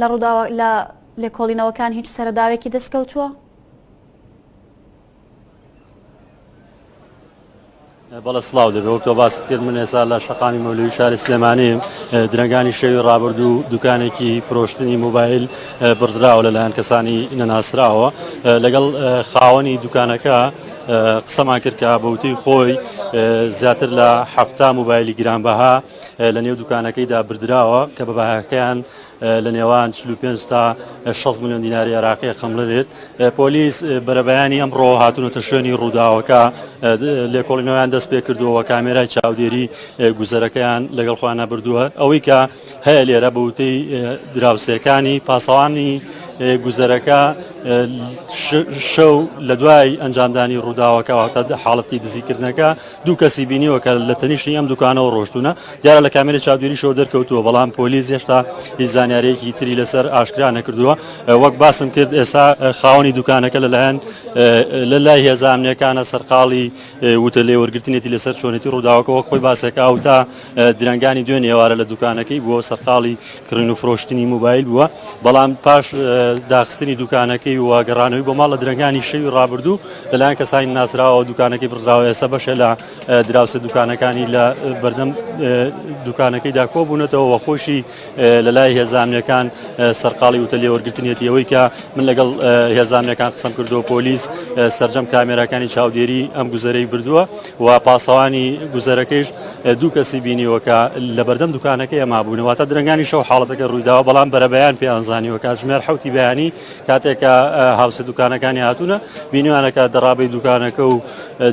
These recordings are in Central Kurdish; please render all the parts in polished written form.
لە ڕووداوە لە لێکۆڵینەوەکان هیچ سەرەداوێکی دەستکەوتووە؟ بەڵە سڵاو دەبێت وەک تۆ باست کرد من ێستا لە شەقامی مەولوی شاری سلێمانیم درەنگانی شەوی ڕابردوو دوکانێکی فرۆشتنی موبایل بردراوە لەلایەن کەسانی نەناسراوە لەگەڵ خاوەنی دوکانەکە قسەمان کرد کە بەوتەی خۆی زیاتر لە 7 موبایلی گرانبەها لە نێو دوکانەکەیدا بردراوە کە بە بەهاکەیان لە نێوان 45 تا 6 میلیۆن دیناری عێراقی خەمڵێت. پۆلیس بەرەبەیانی ئەمڕۆ هاتوونەتە شوێنی ڕووداوەکە لێکۆڵینەوەیان دەست پێ کردووە کامێرای چاودێری گوزەرەکەیان لەگەڵ خۆیان بردووە ئەوەی کە هەیە لێرە بەوتەی دراوسێکانی پاسەوانی گوزەرەکە شەو لە دوای ئەنجامدانی ڕووداوەکە واتە حاڵەتی دزیکردنەکە دوو کەسی بینیوە کە لە تەنیشتی ئەم دوکانەوە ڕۆشتونە دیارە لە کامێرە چاودێری شەو دەرکەوتووە بەڵام پۆلیس هێشتا هیچ زانیارەیەکی تری لەسەر ئاشکرا نەکردووە. وەک باسم کرد ئێستا خاوەنی دوکانەکە لەلایەن لە لای هێزانامنیەکانە سەرقاڵی وتە لێوەرگرتنێتی لەسەر چۆنێتی ڕووداوەکە وەک خۆی باسێکا و تا درەنگانی دوێن ێوارە لە دوکانەکەی بووە سەرقاڵی کڕین و فرۆشتنی موبایل بووە بەڵام پاش داخستنی دوکانەکەی و گەڕانەوەی بۆ ماڵ لە درەنگانی شەوی ڕابردوو لەلایەن کەسانی ناسراوە دوکانەکەی بڕدراوە ئێستا بەشە لە دراوسە دوکانەکانی لە بەردەم دوکانەکەیدا کۆبوونەتەوە وە خۆشی لە لای هێزانامنیەکان سەرقاڵی وتە لێوەرگرتنێتی ئەوەی کە من لەگەڵ هێزانامنیەکان قسەم کردو پۆلیس سەرجەم کامێراکانی چاودێری ئەم گوزەرەی بردووە و پاسەوانی گوزەرەکەیش دوو کەسی بینیوە کە لە بەردەم دوکانەکەی ئەما بوونەوە تا درەنگانی شەو حاڵەتەکە ڕوویداوە بەڵام بەرەبەیان پێیانزانیوە کاتژمێر 7 بەیانی کاتێکە هاوسە دوکانەکانی هاتوونە بینیوانەکە دەڕابەی دوکانەکە و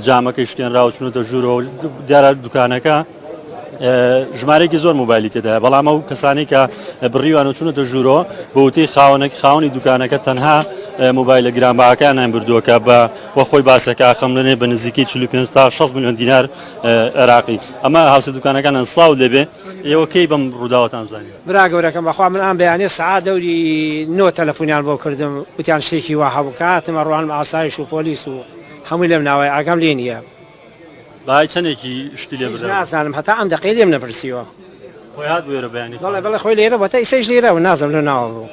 جامەکەی شکێنراوە چونەتە ژوورەوە دیارە دوکانەکە ژمارەیەکی زۆر موبایلی تێدایە بەڵام ئەو کەسانی کە بڕیوان و چونەتە ژوورەوە بە وتەی خاوەنی دوکانەکە تەنها موبایلە گرانبەهاکانیان بردووەکە بە وە خۆی باسەکە خەملێنێ بە نزیکی 45 تا 6 میلیۆن دینار عێراقی. ئەمە هاوسە دوکانەکان ئەنسڵاو دەبێ ئێوەکەی بەم ڕووداوەتان زانیوە؟ برا گەورەکەم بەخوا من ئەم بەیانێ سەعات دەوری 9 تەلەفۆنیان بۆ کردم وتیان شتێکی وا هەبوو کاتمە ڕوان ئاسایش و پۆلیس و هەمووی لەم ناوای ئاگام لێ نییە. باای چەندێکی شتی لێ بردرا نازانم هەتا ئەم دەقەی لێم نەپرسیوە خۆی هات وێرە بەیانی بەڵێ خۆی لێرە بەتە ئیسەیش لێرە و نازم لە ناوە بوو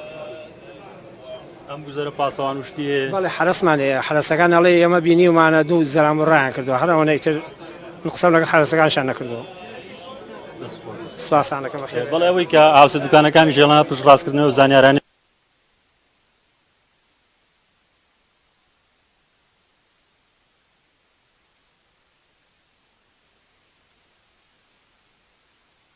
ئەم گوزەرە پاسەوان وشتیە بەڵێ حرسمان حرسەکان ئەڵێ ئێمە بینیومانە دوو زەرام و ڕایان کردووە هەرەوەنەی تر قسەم لەگەڵ حرسەکانشان نەکردووە. سواسانەکەم بەخێر. بەڵێ ئەوەی کە هاوسە دوکانەکانی ژێڵانە پشت ڕاستکردنەوە زانیارانی